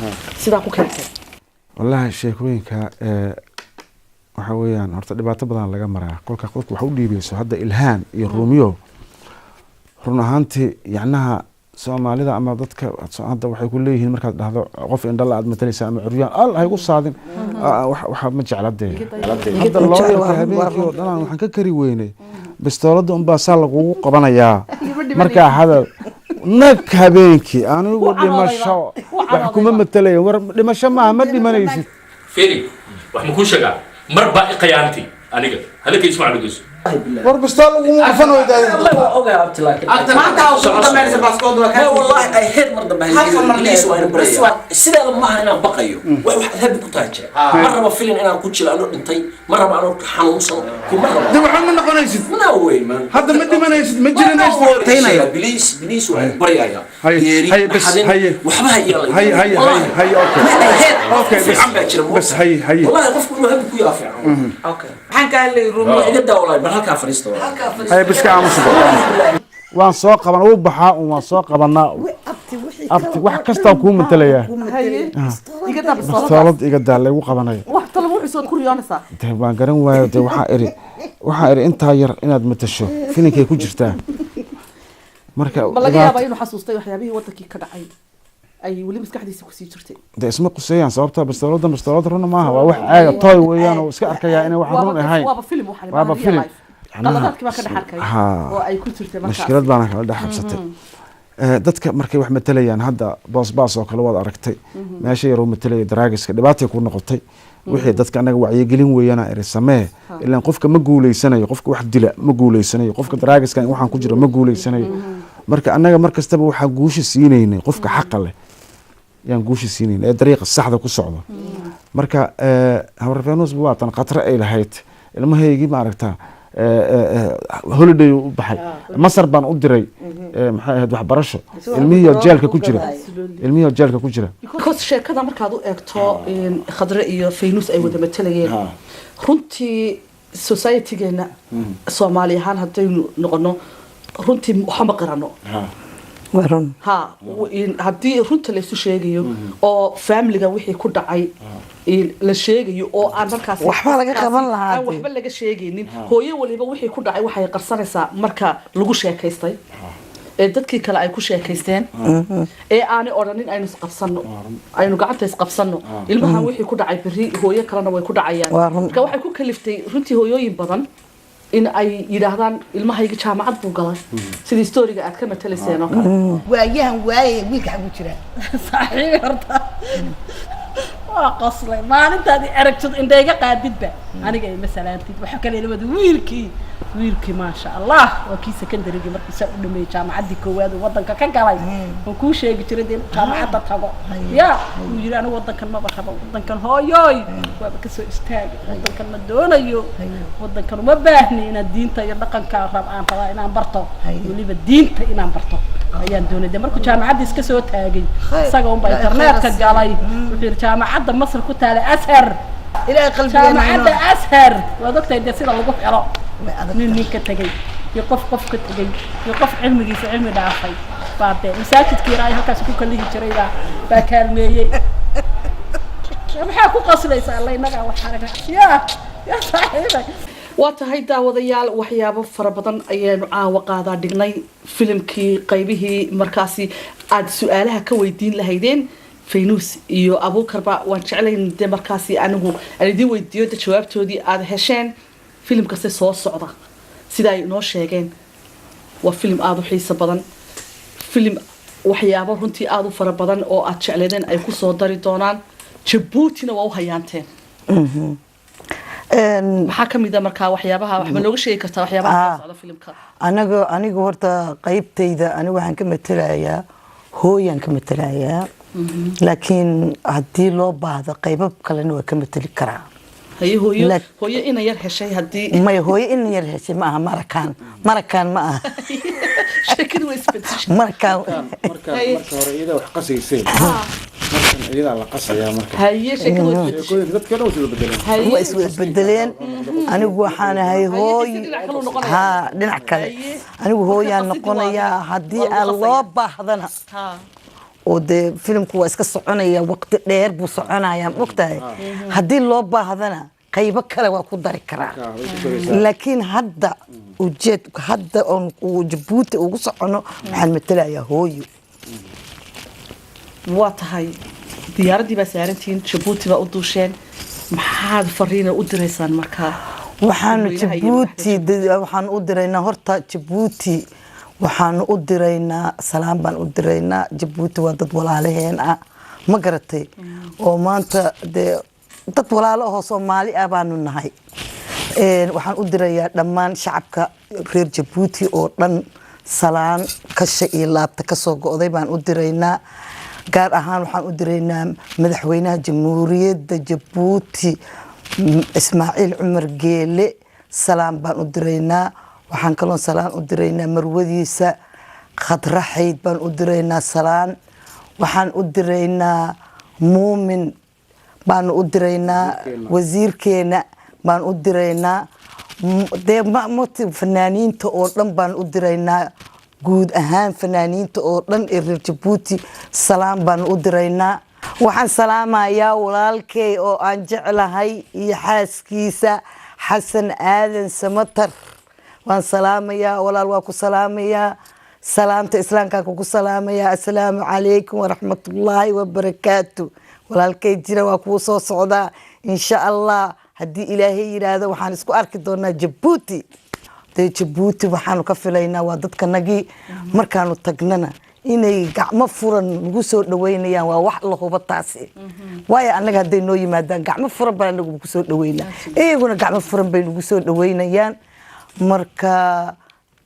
sidaa ku keentay wallahi sheekooyinka waxa weeyaan horta dhibaato badan laga maraa kolka qofku waxa u dhiibayso hadda ilhaan iyo ruumiyo run ahaantii yacnaha soomaalida ama dadka hadda waxay ku leeyihiin markaad dhahdo qof indhala aad matalaysa ama curyaan al hay ku saadin waxa ma jecladee hadda looyarka habeenkii oo dhan waxaan ka kari weynay bistooladda unbaa saa lagugu qabanayaa markaa hadal nag habeenkii anigu dhimasho wax kuma matalaya war dhimasho maaha ma dhimanaysid feri wax ma kuu sheegaa mar baa i qayaantay aniga hadalka ismac dhegeyso war bistool ugu qafan way daadin والله اوغا عبد الله maanta uu ku dhameeyay baaskood waa ka والله اي هيد مر دبا ليش وانا بريس سيده ما انا بقيو wax hab ku taajay marba filan inaan ku jilo anoo dhintay marba anoo xanuunsan kuma rabo de waxa ma noqonaysid no way man hadda ma dhimanaysid ma jirinaysid taynaya بليز waan baryaaya hay bas hay waxba hayay hay okay bas hay والله qofku inuu hab ku yaafiyo okay waxaan ka helay room iga dawlay bal halka fariisto hay bas ka aamuso waan soo qaban u baxaa waan soo qabanaa abti wax kasta ku matalaya iga dab bistoolad iga daal lagu qabanay wax talabo wuxuu soo kuriyonaysa de waan garan waayo de waxa iri inta yar inaad matasho filimkay ku jirtaa marka laga yaabaa inuu xasuustay waxyaabihii wadankii ka dhacay ay weli maskaxdiisa ku sii jirtay de isma qusayaan sababta bistoolada run maaha waa wax caadi toy weeyaan oo iska arkaya inay wax run ahayn waaba film waxan waaba film qaladadkii baa ka dhaxarkay oo ay ku jirtay markaa mushkilad baana kala dhaxabsatay dadka markay wax matalayaan hadda boosbaas oo kale waad aragtay meesha yar oo matalaya daraagiska dhibaatay ku noqotay wixii dadka anaga wacyigelin weeyana iri samee ilaa qofka ma guuleysanayo qofka wax dila ma guuleysanayo qofka daraagiska waxaan ku jiro ma guuleysanayo marka anaga markastaba waxa guusha siineynay qofka xaq leh yaan guusha siineynay ee dariiqa saxda ku socdo marka habarfeenus waa tan qatra ay lahayd ilmaheygii ma aragtaa holiday u baxay masar baan u diray maxay ahayd waxbarasho ilmihiyo jeelka ku jira because sheekada markaad u eegto khadre iyo faynus ay wada matalayeen runtii society-geena soomaali ahaan haddaynu noqono runtii waxama qarano ha haddii runta laysu sheegayo oo familiga wixii ku dhacay la sheegayo oo aan markaas waxba laga qaban lahaa aan waxba laga sheegaynin hooyo waliba wixii ku dhacay waxay qarsanaysaa marka lagu sheekaystay ee dadkii kale ay ku sheekaysteen ee aanay odhanin aynu isqabsanno aynu gacanta isqabsanno ilmahan wixii ku dhacay berri hooyo kalena way ku dhacayaan marka waxay ku kaliftay runtii hooyooyin badan in ay yidhaahdaan ilmahayga jaamacad buu galay sidii stooriga aad ka matalayseen oo kale waayahan waaye wiilka xagu jira saaxiib horta waa qoslay maalintaadii aragtid indhayga qaadidba aniga ay masalaantid waxa kale labada wiilkii maasha allah waa kii secondarygii markii saa u dhameeyay jaamacaddii koowaad oo wadanka ka galay oo kuu sheegi jiray in jaamacadda tago yaa uu yiri anigu wadankan ma rabo wadankan hooyooy waaba ka soo istaagay wadankan ma doonayo wadankan uma baahni inaad diinta iyo dhaqanka aan rabaa inaan barto waliba diinta inaan barto ayaan doonay markuu jaamacadda iska soo taagay isaga un baa internetka galay wuxuu jaamacadda Masar ku taala Ashar ilaa qalbigeena jaamacadda Ashar waa doctor sida lagu xiro ninka tagay iyo qof ka tagay iyo qof cilmigiisa cilmi dhaafay baade masaajidkii raay halkaas ku kalihi jiray baa kaalmeeyay maxaa ku qaslaysa Allah inaga wax xaraga ya saaxiibay waa tahay daawadayaal waxyaabo fara badan ayaanu caawa qaadaa dhignay filimkii qaybihii markaasi aad su'aalaha ka weydiin lahaydeen faynus iyo abuukarba waan jeclayn de markaasi anigu aan idin weydiiyo da jawaabtoodii aad hesheen filimkasi soo socda sida ay noo sheegeen waa filim aada u xiiso badan filim waxyaabo runtii aada u fara badan oo aad jecleedeen ay ku soo dari doonaan jabuutina waa u hayaanteen maxaa ka mid a markaa waxyaabaha waxba nooga sheegi kartaa waxyaabaha ka socda filimka aniga horta qaybtayda aniga waxaan ka matelayaa hooyaan ka matelayaa laakiin haddii loo baahdo qaybab kalena waa ka mateli karaa haye hooyo ina yar heshay haddii maya hooyo ina yar heshay ma aha marakaan ma aha sheekadu way isbedeshay marakaan marka hore iyada wax qasayseen markan iyada la qasayaa marka haye sheekadu way isbedeshay dadka dhan way bedeleen waa isbedeleen anigu waxaan ahay hooy dhinac kale anigu hooyaan noqonayaa haddii aan loo baahdana oo dee filimku waa iska soconaya waqti dheer buu soconaya mogtahay haddii loo baahdana qaybo kale waa ku dari karaa laakiin hadda hadda oon jabuuti ugu socono waxaan matelayaa hooyo waa tahay diyaaraddii baa saarantihiin jabuuti baa u duusheen maxaad fariina u diraysaan markaa waxaan u diraynaa horta jabuuti waxaan u diraynaa salaam baan u diraynaa jabuuti waa dad walaalaheen ah ma garatay oo maanta dee dad walaalo ahoo soomaali ah baanu nahay waxaan u dirayaa dhammaan shacabka reer jabuuti oo dhan salaan kasha iyo laabta kasoo go'day baan u diraynaa gaar ahaan waxaan u diraynaa madaxweynaha jamhuuriyadda jabuuti ismaaciil cumar geele salaam baan u diraynaa waxaan kaloo salaan u diraynaa marwadiisa khadraxayd baan u diraynaa salaan waxaan u diraynaa muumin baanu u diraynaa wasiirkeena baan u diraynaa dee fanaaniinta oo dhan baan u diraynaa guud ahaan fanaaniinta oo dhan ee reer jabuuti salaam baan u diraynaa waxaan salaamayaa walaalkey oo aan jeclahay iyo xaaskiisa xasan aadan samatar waan salaamayaa walaal waa ku salaamayaa salaamta islaamkaan kugu salaamayaa assalaamu calaykum waraxmatullaahi wabarakaatu walaalkay jira waa kuu soo socdaa insha allah haddii ilaahay yidhaahdo waxaan isku arki doonaa jabuuti dee jabuuti waxaanu ka filaynaa waa dadkanagii markaanu tagnana inay gacmo furan nagu soo dhaweynayaan waa wax la hubo taasi waayo annaga hadday noo yimaadaan gacmo furan baan anagu nagu soo dhaweynaa iyaguna gacmo furan bay nagu soo dhaweynayaan marka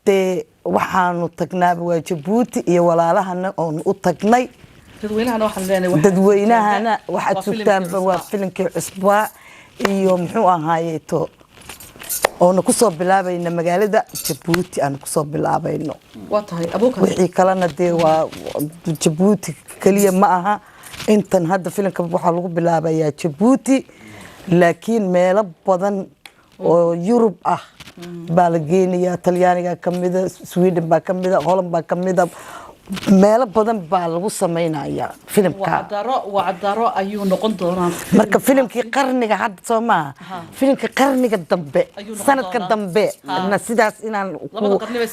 dee waxaanu tagnaaba waa jabuuti iyo walaalahana oonu u tagnay dadweynahana waxaad sugtaanba waa filimkii cusbaa iyo muxuu ahaayeeto oona kusoo bilaabayna magaalada jabuuti aanu kusoo bilaabayno wixii kalena dee waa jabuuti keliya ma aha intan hadda filimka waxaa lagu bilaabayaa jabuuti laakiin meelo badan oo yurub ah baa la geenayaa talyaaniga kamida sweden baa kamida holland baa kamida meelo badan baa lagu samaynayaa filimka wacdaro ayuu noqon doonaa marka filimkii qarniga hadda soo maaha filimka qarniga dambe sanadka dambe na sidaas inaan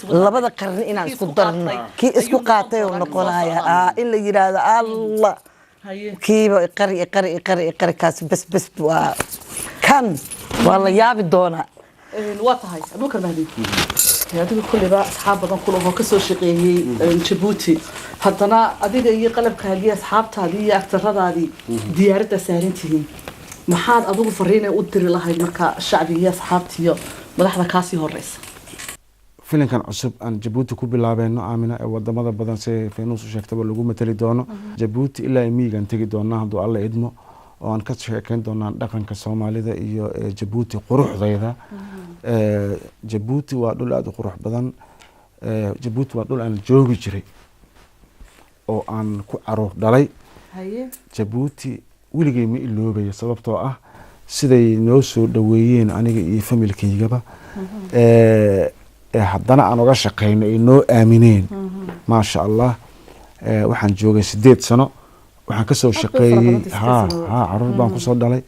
labada qarni inaan isku darno kii isku qaatay oo noqonaya in la yiraahdo allah kiiba qari kaas bas waa kan waa la yaabi doonaa waa tahay abuukar mahdi adiga kulliba asxaab badan kulahoo kasoo shaqeeyey jabuuti haddana adiga iyo qalabkaagii asxaabtaadii iyo agtaradaadii diyaaradda saarantihiin maxaad adigu fariinay u diri lahayd marka shacbiga iyo asxaabtiiyo madaxda kaasii horeysa filimkan cusub aan jabuuti ku bilaabayno aamina ee wadamada badan si faynuus u sheegtaba lagu matali doono jabuuti ilaa miyigaan tegi doonaa hadduu alla idmo oo aan ka sheekeyn doonaa dhaqanka soomaalida iyo jabuuti quruxdayda jabuuti waa dhul aada u qurux badan jabuuti waa dhul aan joogi jiray oo aan ku caruur dhalay jabuuti weligay ma iloobaya sababtoo ah siday noo soo dhaweeyeen aniga iyo familkaygaba haddana aan uga shaqeyno ay noo aamineen maasha allah waxaan joogay 8 sano waxaan kasoo shaqeeyey caruur baan kusoo dhalay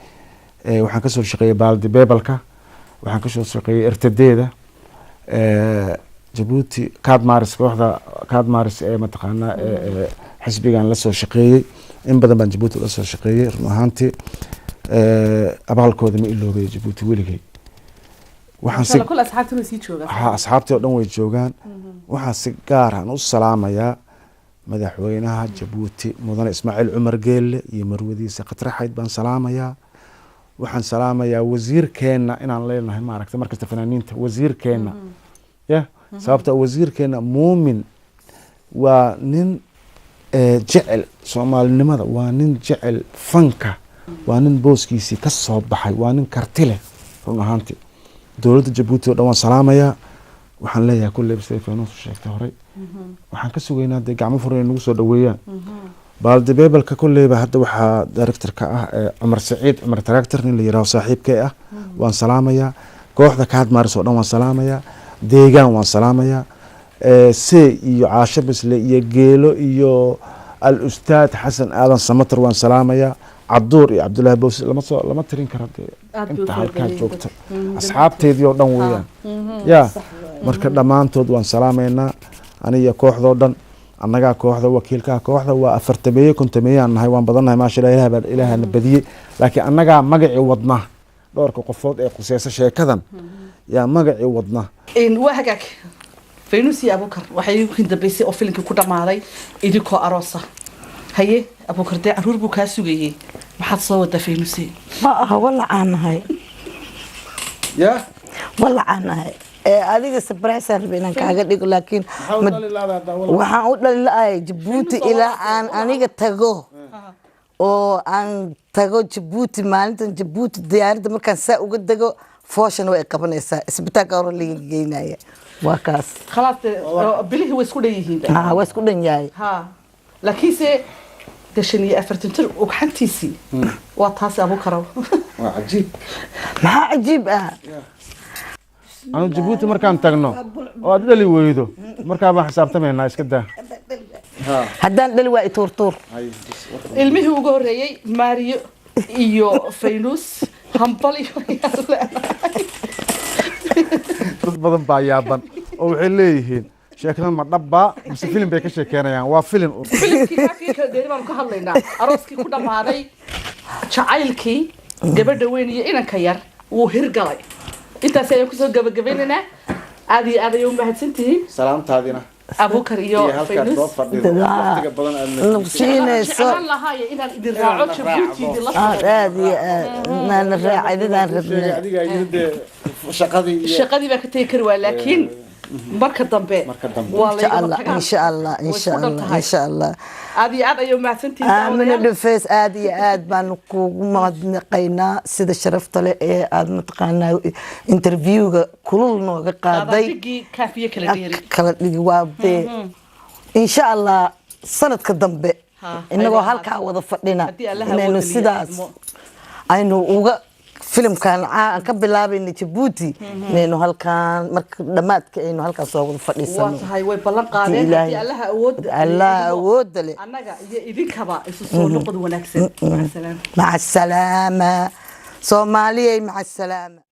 waxaan kasoo shaqeeyey baaldi beebalka waxaan kasoo shaqeeyey ertadeeda jabuuti kaadmaris kooxda kaadmaris ee mataqaanaa xisbigan lasoo shaqeeyey in badan baan jabuuti lasoo shaqeeyey run ahaantii abaalkooda ma iloobay jabuuti weligay waxaan كل أصحابتي نسيت شو asxaabtii oo dhan way joogaan waxaan si gaar ah u salaamayaa madaxweynaha Jabuuti mudane Ismaaciil Cumar Geelle iyo marwadiisa Khatre Xayd baan salaamayaa waxaan salaamayaa wasiirkeena inaan leenahay maaragtay markasta fanaaniinta wasiirkeena ya sababta wasiirkeena muumin waa nin jecel Soomaalinimada waa nin jecel fanka waa nin booskiisii ka soo baxay waa nin karti leh run ahaantii dowladda Jabuuti oo dhan waan salaamayaa waxaan leeyahay kullee Stefano sheegtay hore waxaan ka sugaynaa de gacmo furan nagu soo dhaweeyaan baaldi beebelka kulleeba hadda waxaa director-ka ah Cumar Saciid Cumar Tractor nin la yiraahdo saaxiibkay ah waan salaamayaa kooxda Kaad Maaris oo dhan waan salaamayaa deegaan waan salaamayaa iyo Caasha Bisle iyo Geelo iyo al-Ustaad Xasan Aadan Samatar waan salaamayaa Cabduur iyo Cabdullaahi Boos lama tirin karo inta halkaa joogto asxaabteedii oo dhan weeyaan ya marka dhamaantood waan salaamaynaa aniga kooxdoo dhan annagaa kooxda wakiilka kooxda waa 40 kontameeyo aan nahay waan badanahay maasha Allah ilaahana badiyay laakiin annagaa magacii wadna dhowrka qofood ee qusaysa sheekadan yaa magacii wadna in wahagak Faynusi Abukar waxay ku dambeysay oo filimkii ku dhamaaday idinkoo aroosa haye Abukar de caruur buu ka sugayay maxaad soo wada Faynusi ma aha wala aanahay ya wala aanahay adiga surprise arbeenan kaaga dhigo laakiin waxaan u dhalay Jabuuti ilaa aan aniga tago oo aan tago Jabuuti maalintan Jabuuti diyaaradda markaan saa uga dago fooshan way qabanaysaa isbitaalka hore laga geynaya waa kaas خلاص بليه واسكو ديهين واسكو دنياي ها لكيسه دشني أفرتنتر وحنتيسي وطاس أبو كرو عجيب ما عجيب أنا جبوتي مركان تغنو وأدل لي ويدو مركان ما حسابته الناس كده هدان دلوا تور المه هو جوري ماريو إيو فينوس همبلي dad badan baa yaaban oo waxay leeyihiin sheekadan ma dhabba mise film bay ka sheekeynayaan waa film filimkii kaafii ka deeban ku hadlaynaa arooskii ku dhamaaday jacaylkii gabadha weyn iyo inanka yar wuu hirgalay intaas ayaan kusoo gabagabaynaynaa aad iyo aad ayuu mahadsantihiin salaamtaadina Abukar iyo Faynus waqtiga badan aad nafsiinayso lahaay inaan idin raaco Jabuuti idin la aad iyo naan raacidaan rabnaa adiga yidde shaqadii baa ka tagi kari waa laakiin marka dambe waa la إن شاء الله إن شاء الله إن شاء الله هذه عاد يوم ما سنتي من الدفاس عادي عاد بانكو ما نقينا سيد الشرف طلع عاد متقنا انترفيو كل نوع قاضي كافية كلا جوابي إن شاء الله سنة كدنبه إنه هالك وظفتنا إنه سيداس إنه وجا فيلم كان كبلابي إن جيبوتي إنه هالكان دمات كإنه هالكان صوب فريسة وهاي ويبلغ قادين الله أود الله أود لي أنا إذيك هبا يسوسون نقد ونكسر مع السلامة صومالي مع السلامة